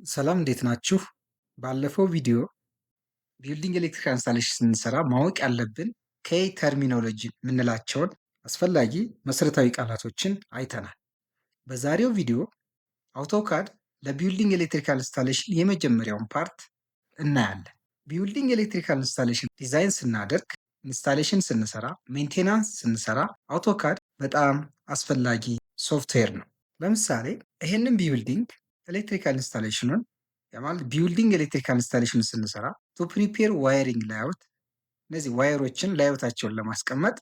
ሰላም እንዴት ናችሁ? ባለፈው ቪዲዮ ቢልዲንግ ኤሌክትሪካል ኢንስታሌሽን ስንሰራ ማወቅ ያለብን ተርሚኖሎጂ የምንላቸውን አስፈላጊ መሰረታዊ ቃላቶችን አይተናል። በዛሬው ቪዲዮ አውቶካድ ለቢልዲንግ ኤሌክትሪካል ኢንስታሌሽን የመጀመሪያውን ፓርት እናያለን። ቢልዲንግ ኤሌክትሪካል ኢንስታሌሽን ዲዛይን ስናደርግ፣ ኢንስታሌሽን ስንሰራ፣ ሜንቴናንስ ስንሰራ አውቶካድ በጣም አስፈላጊ ሶፍትዌር ነው። ለምሳሌ ይህንን ቢልዲንግ ኤሌክትሪካል ኢንስታሌሽኑን ማለት ቢልዲንግ ኤሌክትሪካል ኢንስታሌሽን ስንሰራ ቱ ፕሪፔር ዋይሪንግ ላይአውት፣ እነዚህ ዋየሮችን ላይአውታቸውን ለማስቀመጥ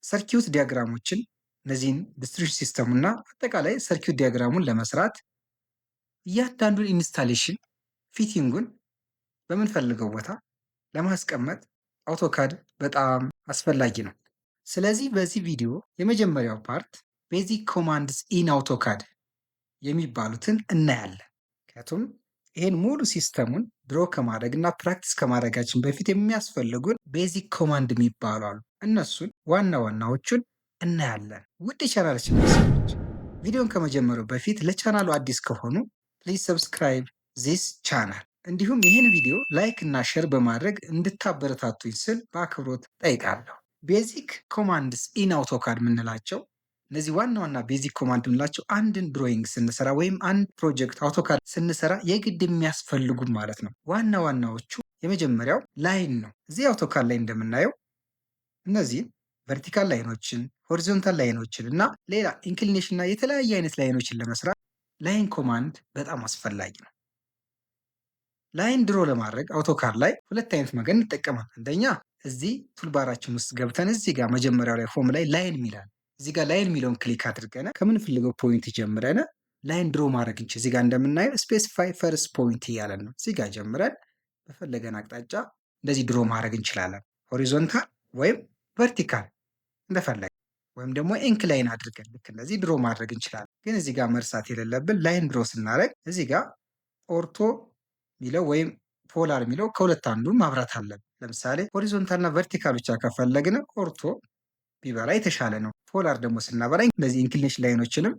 ሰርኪዩት ዲያግራሞችን፣ እነዚህን ዲስትሪቢዩሽን ሲስተሙ እና አጠቃላይ ሰርኪዩት ዲያግራሙን ለመስራት እያንዳንዱን ኢንስታሌሽን ፊቲንጉን በምንፈልገው ቦታ ለማስቀመጥ አውቶካድ በጣም አስፈላጊ ነው። ስለዚህ በዚህ ቪዲዮ የመጀመሪያው ፓርት ቤዚክ ኮማንድስ ኢን አውቶካድ የሚባሉትን እናያለን። ምክንያቱም ይሄን ሙሉ ሲስተሙን ድሮ ከማድረግ እና ፕራክቲስ ከማድረጋችን በፊት የሚያስፈልጉን ቤዚክ ኮማንድ የሚባሉ አሉ። እነሱን ዋና ዋናዎቹን እናያለን። ውድ የቻናላችን ቤተሰቦች ቪዲዮን ከመጀመሩ በፊት ለቻናሉ አዲስ ከሆኑ ፕሊዝ ሰብስክራይብ ዚስ ቻናል፣ እንዲሁም ይህን ቪዲዮ ላይክ እና ሼር በማድረግ እንድታበረታቱኝ ስል በአክብሮት ጠይቃለሁ። ቤዚክ ኮማንድስ ኢን አውቶካድ የምንላቸው እነዚህ ዋና ዋና ቤዚክ ኮማንድ የምንላቸው አንድን ድሮይንግ ስንሰራ ወይም አንድ ፕሮጀክት አውቶካድ ስንሰራ የግድ የሚያስፈልጉን ማለት ነው። ዋና ዋናዎቹ የመጀመሪያው ላይን ነው። እዚህ አውቶካድ ላይ እንደምናየው እነዚህን ቨርቲካል ላይኖችን፣ ሆሪዞንታል ላይኖችን እና ሌላ ኢንክሊኔሽን እና የተለያየ አይነት ላይኖችን ለመስራት ላይን ኮማንድ በጣም አስፈላጊ ነው። ላይን ድሮ ለማድረግ አውቶካድ ላይ ሁለት አይነት መንገድ እንጠቀማለን። አንደኛ እዚህ ቱልባራችን ውስጥ ገብተን እዚህ ጋር መጀመሪያው ላይ ሆም ላይ ላይን ሚላል እዚህ ጋር ላይን የሚለውን ክሊክ አድርገን ከምንፈልገው ፖይንት ጀምረን ላይን ድሮ ማድረግ እንችል። እዚህ ጋር እንደምናየው ስፔሲፋይ ፈርስት ፖይንት እያለን ነው። እዚህ ጋር ጀምረን በፈለገን አቅጣጫ እንደዚህ ድሮ ማድረግ እንችላለን። ሆሪዞንታል ወይም ቨርቲካል እንደፈለገ፣ ወይም ደግሞ ኢንክላይን አድርገን ልክ እንደዚህ ድሮ ማድረግ እንችላለን። ግን እዚህ ጋር መርሳት የሌለብን ላይን ድሮ ስናደርግ እዚህ ጋር ኦርቶ የሚለው ወይም ፖላር የሚለው ከሁለት አንዱን ማብራት አለብን። ለምሳሌ ሆሪዞንታል እና ቨርቲካል ብቻ ከፈለግን ኦርቶ ቢበራ የተሻለ ነው። ፖላር ደግሞ ስናበራ እነዚህ ኢንክሊኔሽን ላይኖችንም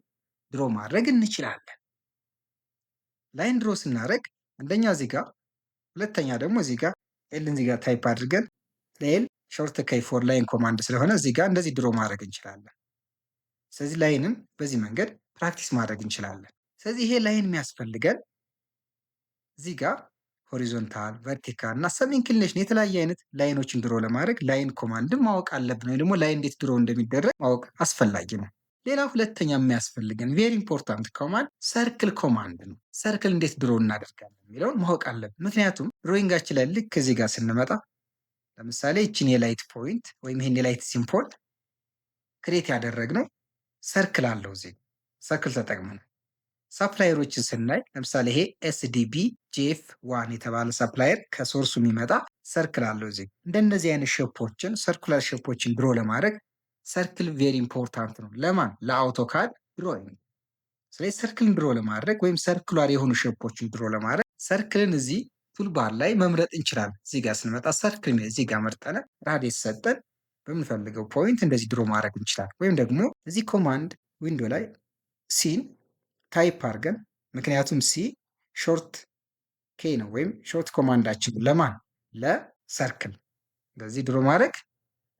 ድሮ ማድረግ እንችላለን። ላይን ድሮ ስናደርግ አንደኛ እዚህ ጋር፣ ሁለተኛ ደግሞ እዚህ ጋር ኤልን እዚህ ጋር ታይፕ አድርገን ለኤል ሾርት ከይ ፎር ላይን ኮማንድ ስለሆነ እዚህ ጋር እንደዚህ ድሮ ማድረግ እንችላለን። ስለዚህ ላይንን በዚህ መንገድ ፕራክቲስ ማድረግ እንችላለን። ስለዚህ ይሄ ላይን የሚያስፈልገን እዚህ ጋር ሆሪዞንታል፣ ቨርቲካል እና ሰም ኢንክሊኔሽን የተለያየ አይነት ላይኖችን ድሮ ለማድረግ ላይን ኮማንድን ማወቅ አለብን፣ ወይ ደግሞ ላይን እንዴት ድሮ እንደሚደረግ ማወቅ አስፈላጊ ነው። ሌላ ሁለተኛ የሚያስፈልገን ቬሪ ኢምፖርታንት ኮማንድ ሰርክል ኮማንድ ነው። ሰርክል እንዴት ድሮ እናደርጋለን የሚለውን ማወቅ አለብን። ምክንያቱም ድሮይንጋችን ላይ ልክ እዚህ ጋር ስንመጣ ለምሳሌ ይችን የላይት ፖይንት ወይም ይህን የላይት ሲምቦል ክሬት ያደረግነው ሰርክል አለው። እዚህ ሰርክል ተጠቅመን ሳፕላየሮችን ስናይ ለምሳሌ ይሄ ኤስዲቢ ጄፍ ዋን የተባለ ሳፕላየር ከሶርሱ የሚመጣ ሰርክል አለው። እዚህ እንደነዚህ አይነት ሼፖችን ሰርኩላር ሼፖችን ድሮ ለማድረግ ሰርክል ቬሪ ኢምፖርታንት ነው። ለማን? ለአውቶካድ ድሮይንግ። ስለዚህ ሰርክልን ድሮ ለማድረግ ወይም ሰርኩላር የሆኑ ሼፖችን ድሮ ለማድረግ ሰርክልን እዚህ ቱልባር ላይ መምረጥ እንችላለን። እዚህ ጋር ስንመጣ ሰርክል እዚህ ጋር መርጠን ራዲየስ ሰጠን በምንፈልገው ፖይንት እንደዚህ ድሮ ማድረግ እንችላለን። ወይም ደግሞ እዚህ ኮማንድ ዊንዶ ላይ ሲን ታይፕ አድርገን፣ ምክንያቱም ሲ ሾርት ኬ ነው ወይም ሾርት ኮማንዳችን ለማን? ለሰርክል እንደዚህ ድሮ ማድረግ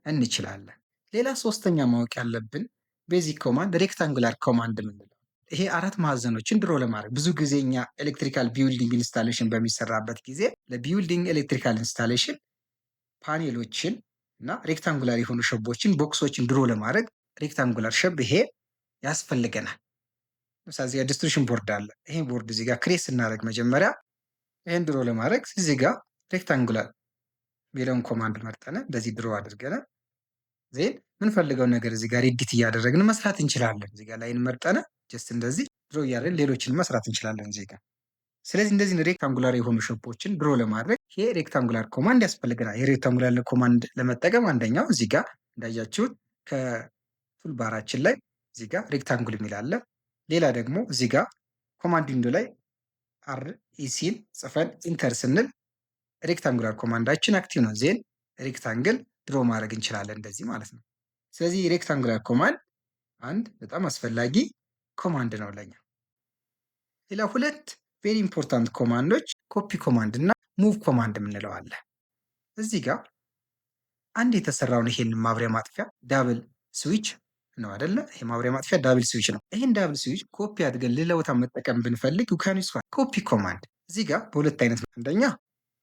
እንችላለን። ሌላ ሶስተኛ ማወቅ ያለብን ቤዚክ ኮማንድ ሬክታንጉላር ኮማንድ ምንለው። ይሄ አራት ማዕዘኖችን ድሮ ለማድረግ ብዙ ጊዜ እኛ ኤሌክትሪካል ቢልዲንግ ኢንስታሌሽን በሚሰራበት ጊዜ ለቢልዲንግ ኤሌክትሪካል ኢንስታሌሽን ፓኔሎችን እና ሬክታንጉላር የሆኑ ሸቦችን ቦክሶችን ድሮ ለማድረግ ሬክታንጉላር ሸብ ይሄ ያስፈልገናል። ለምሳሌ እዚህ ጋር ዲስትሪቢዩሽን ቦርድ አለ። ይሄ ቦርድ እዚህ ጋር ክሬት ስናደርግ መጀመሪያ ይሄን ድሮ ለማድረግ እዚህ ጋር ሬክታንጉላር የሚለውን ኮማንድ መርጠን እንደዚህ ድሮ አድርገን ዜን ምንፈልገው ነገር እዚህ ጋር ኤዲት እያደረግን መስራት እንችላለን። እዚህ ጋር ላይን መርጠን ጀስት እንደዚህ ድሮ እያደረግን ሌሎችን መስራት እንችላለን እዚህ ጋር። ስለዚህ እንደዚህ ሬክታንጉላር የሆኑ ሸፖችን ድሮ ለማድረግ ይሄ ሬክታንጉላር ኮማንድ ያስፈልገናል። የሬክታንጉላር ኮማንድ ለመጠቀም አንደኛው እዚህ ጋር እንዳያችሁት ከቱልባራችን ላይ እዚህ ጋር ሬክታንጉል የሚል አለ። ሌላ ደግሞ እዚህ ጋር ኮማንድ ዊንዶ ላይ አር ኢሲን ጽፈን ኢንተር ስንል ሬክታንጉላር ኮማንዳችን አክቲቭ ነው። ዜን ሬክታንግል ድሮ ማድረግ እንችላለን እንደዚህ ማለት ነው። ስለዚህ ሬክታንጉላር ኮማንድ አንድ በጣም አስፈላጊ ኮማንድ ነው ለኛ። ሌላ ሁለት ቬሪ ኢምፖርታንት ኮማንዶች ኮፒ ኮማንድ እና ሙቭ ኮማንድ የምንለው አለ። እዚህ ጋር አንድ የተሰራውን ይሄንን ማብሪያ ማጥፊያ ዳብል ስዊች ነው አይደለ? ይሄ ማብሪያ ማጥፊያ ዳብል ስዊች ነው። ይሄን ዳብል ስዊች ኮፒ አድርገን ሌላ ቦታ መጠቀም ብንፈልግ ዩካን ዩዝ ኮፒ ኮማንድ። እዚህ ጋር በሁለት አይነት አንደኛ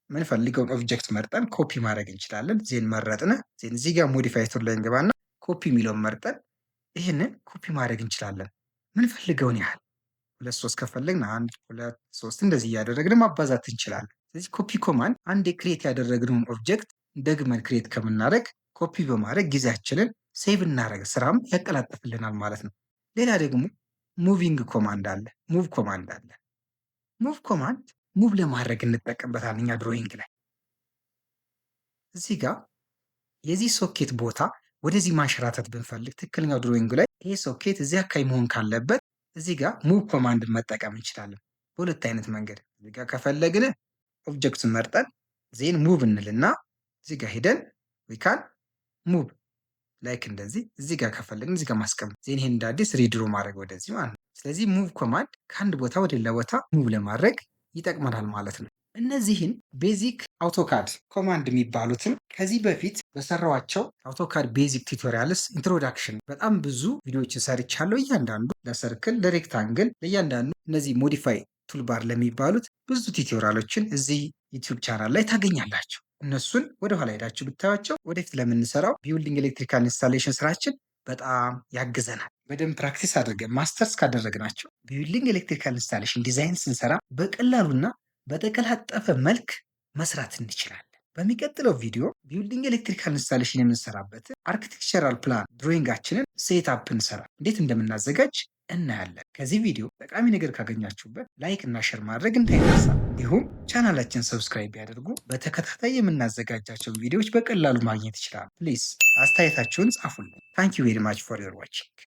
ምንፈልገውን ኦብጀክት መርጠን ኮፒ ማድረግ እንችላለን። ዜን መረጥን ዜን እዚህ ጋር ሞዲፋይ ቱል ላይ እንገባና ኮፒ የሚለውን መርጠን ይህንን ኮፒ ማድረግ እንችላለን ምንፈልገውን ያህል 2 3 ከፈለግን 1 2 3 እንደዚህ እያደረግን ማባዛት እንችላለን። ስለዚህ ኮፒ ኮማንድ አንድ ክሬት ያደረግነውን ኦብጀክት ደግመን ክሬት ከምናደርግ ኮፒ በማድረግ ጊዜያችንን ሴቭ እናደርግ ስራም ያቀላጥፍልናል ማለት ነው። ሌላ ደግሞ ሙቪንግ ኮማንድ አለ፣ ሙቭ ኮማንድ አለ። ሙቭ ኮማንድ ሙቭ ለማድረግ እንጠቀምበታለን እኛ ድሮይንግ ላይ። እዚህ ጋር የዚህ ሶኬት ቦታ ወደዚህ ማንሸራተት ብንፈልግ ትክክለኛው ድሮይንግ ላይ ይሄ ሶኬት እዚህ አካባቢ መሆን ካለበት እዚህ ጋር ሙቭ ኮማንድ መጠቀም እንችላለን በሁለት አይነት መንገድ። እዚህ ጋር ከፈለግን ኦብጀክቱን መርጠን ዜን ሙቭ እንልና እዚህ ጋር ሄደን ዊካን ሙቭ ላይክ እንደዚህ። እዚህ ጋር ከፈለግን እዚህ ጋር ማስቀመጥ ዜን ይሄን እንደ አዲስ ሪድሮ ማድረግ ወደዚህ ማለት ነው። ስለዚህ ሙቭ ኮማንድ ከአንድ ቦታ ወደ ሌላ ቦታ ሙቭ ለማድረግ ይጠቅመናል ማለት ነው። እነዚህን ቤዚክ አውቶካድ ኮማንድ የሚባሉትን ከዚህ በፊት በሰራዋቸው አውቶካድ ቤዚክ ቱቶሪያልስ ኢንትሮዳክሽን በጣም ብዙ ቪዲዮዎችን ሰርቻለሁ። እያንዳንዱ ለሰርክል፣ ለሬክታንግል፣ ለእያንዳንዱ እነዚህ ሞዲፋይ ቱልባር ለሚባሉት ብዙ ቱቶሪያሎችን እዚህ ዩቲዩብ ቻናል ላይ ታገኛላችሁ። እነሱን ወደ ኋላ ሄዳችሁ ብታዩቸው ወደፊት ለምንሰራው ቢውልዲንግ ኤሌክትሪካል ኢንስታሌሽን ስራችን በጣም ያግዘናል። በደንብ ፕራክቲስ አድርገን ማስተርስ ካደረግናቸው ቢውልዲንግ ኤሌክትሪካል ኢንስታሌሽን ዲዛይን ስንሰራ በቀላሉና በተቀላጠፈ መልክ መስራት እንችላለን። በሚቀጥለው ቪዲዮ ቢውልዲንግ ኤሌክትሪካል ኢንስታሌሽን የምንሰራበት አርኪቴክቸራል ፕላን ድሮይንጋችንን ሴት አፕ እንሰራ እንዴት እንደምናዘጋጅ እናያለን። ከዚህ ቪዲዮ ጠቃሚ ነገር ካገኛችሁበት ላይክ እና ሼር ማድረግ እንዳይረሳ። እንዲሁም ቻናላችን ሰብስክራይብ ያደርጉ። በተከታታይ የምናዘጋጃቸውን ቪዲዮዎች በቀላሉ ማግኘት ይችላሉ። ፕሊዝ አስተያየታችሁን ጻፉልን። ታንክ ዩ ቬሪ ማች ፎር ዮር ዋቺንግ